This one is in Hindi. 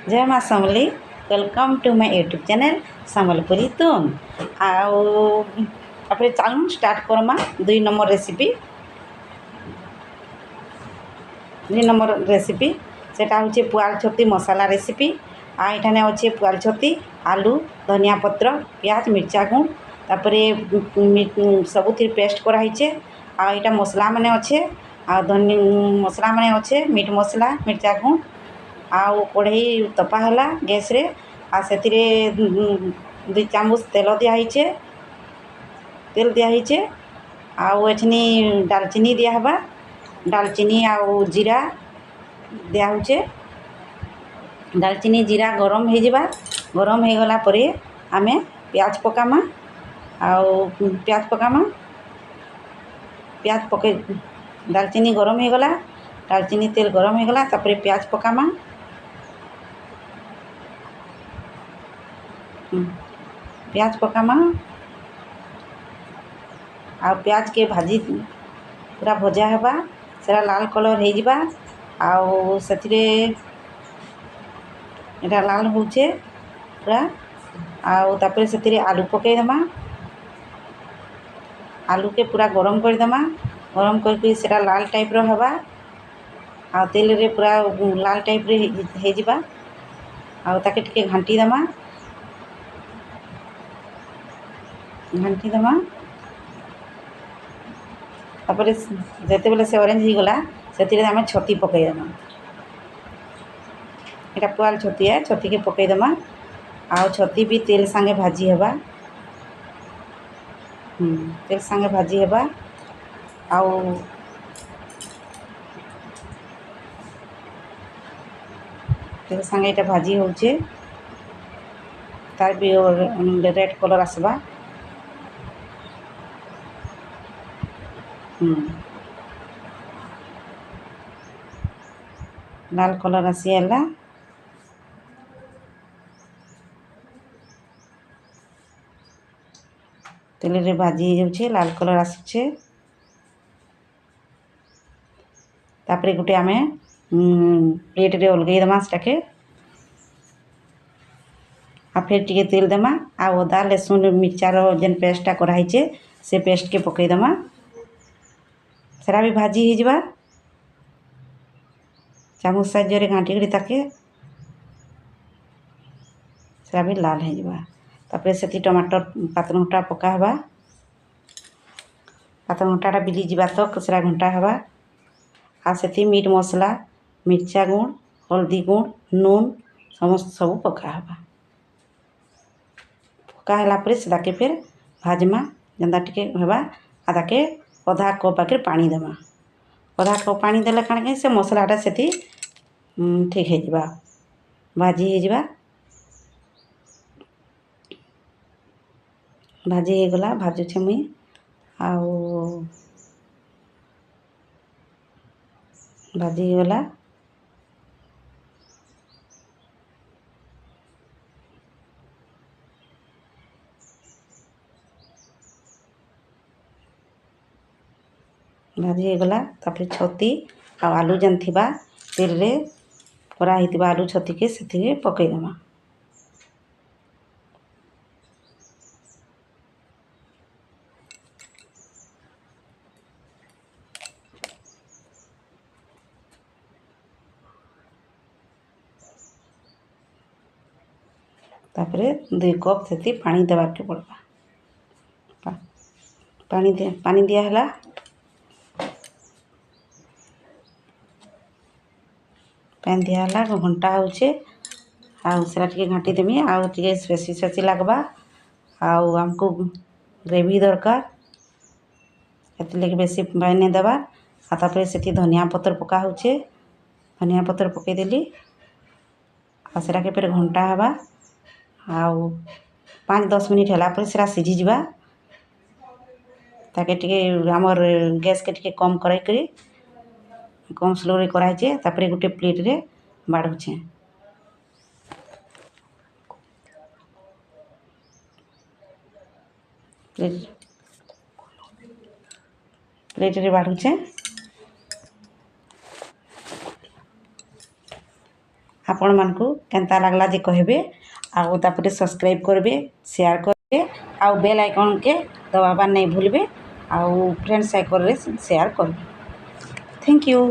जय माँ Samalei welcome to my YouTube channel Sambalpuri तुम आप चलूँ स्टार्ट करमा 2 नंबर रेसिपी 2 नंबर रेसिपी सेटा हूँ पुआल छती मसाला रेसिपी आठाने अच्छे पुआल छती आलू धनिया पत्र प्याज मिर्चा गुण तापर सबुथ पेस्ट कराइचे आईटा मसला मैंने अच्छे मसला मैंने अच्छे मीट मसला मिर्चा गुण आउ कढ़ई तपा है गैस रे से 2 चामच तेल दिखाई तेल दिखाई आउ एछनी डालचीनी दिहबा डालचीनी आउ जीरा दिहे डालचीनी जीरा गरम हो गला परे आमे प्याज पकामा आउ प्याज पके डालचीनी गरम हो गला डालचीनी तेल गरम हो गला तापर प्याज पकामा प्याज पकामा आ प्याज के भाजी पूरा भजा हेबा सेरा लाल कलर हो जिबा आउ सेथिरे एटा लाल होचे पूरा आउ तापर सेथिरे आलू पके देमा आलू के पूरा गरम कर देमा गरम करके सेटा लाल टाइप रो हेबा आ तेल रे पूरा लाल टाइप रे हे जिबा आउ ताके टिके घांटी देमा तापर जेते बेले से ऑरेंज हो गला से आम छती पकईदेमा यहाँ पुआल छती है छती के पकईदेमा आउ छती भी तेल सांगे भाजी हेबा तेल सांगे भाजी हेबा आउ तेल सांगे ये भाजी होचे तार भी रेड कलर आसबा लाल कलर आसीगला तेल रे भाजी हो लाल कलर आसुचे तापर गोटे आम प्लेट रे अलगई देमा सेटाके आ फिर टिके तेल देमा आ अदा लहसुन मिर्चार जेन पेस्टा कराइचे से पेस्ट के पकईदेमा सेरा भी भाजी हो जावा चामच साइज घाटी ताके सेरा भी लाल हो जावा तापर से टमाटर पातरघंटा पका हवा पातरघंटा बिली जावा तक सेरा घंटा हवा आ से मीट मसला मिर्चा गुण हल्दी गुण नून समस्त सब पका हवा पका है पर से फिर भाजमा जेनता टिके हेबा आ ताके अधा कप आगे पानी देमा अधा कप पानी देले काण से मसलाटा से ठीक है जिबा भाजी हो जिबा भाजी हो गला भाजुछे मुई आउ भाजी हो गला भाजी हो गला तापर छती आ आलू जेन थिबा तेल रे करा हितिबा आलू छती के से पकई देमा तापर 2 कप से पानी देवा के पड़वा पानी दिया है पानी दिया घंटा होचे आउरा टे घाटी देमी आउ टे स्पेसी स्पेसी लगवा आउ आमको ग्रेवी दरकार बेसी पानी देवा तापर से धनिया पत्र पका होचे धनिया पत्र पकईदेली आसरा के फिर घंटा हवा आउ 5-10 मिनिट है पर सेरा सीझी जिबा ताके टिके हमर गैस के टिके कम कराई कम स्लो रे कराइचे तापर गोटे प्लेट रे बाढ़ुचे प्लेट रे बाढ़ुचे आपण मानकु केनता लागला जे कहबे आउ तापरे सब्सक्राइब करबे शेयर करबे आउ बेल आइकन के दबाबा नहीं भूलबे आउ फ्रेंड सर्कल रे शेयर करबे थैंक यू।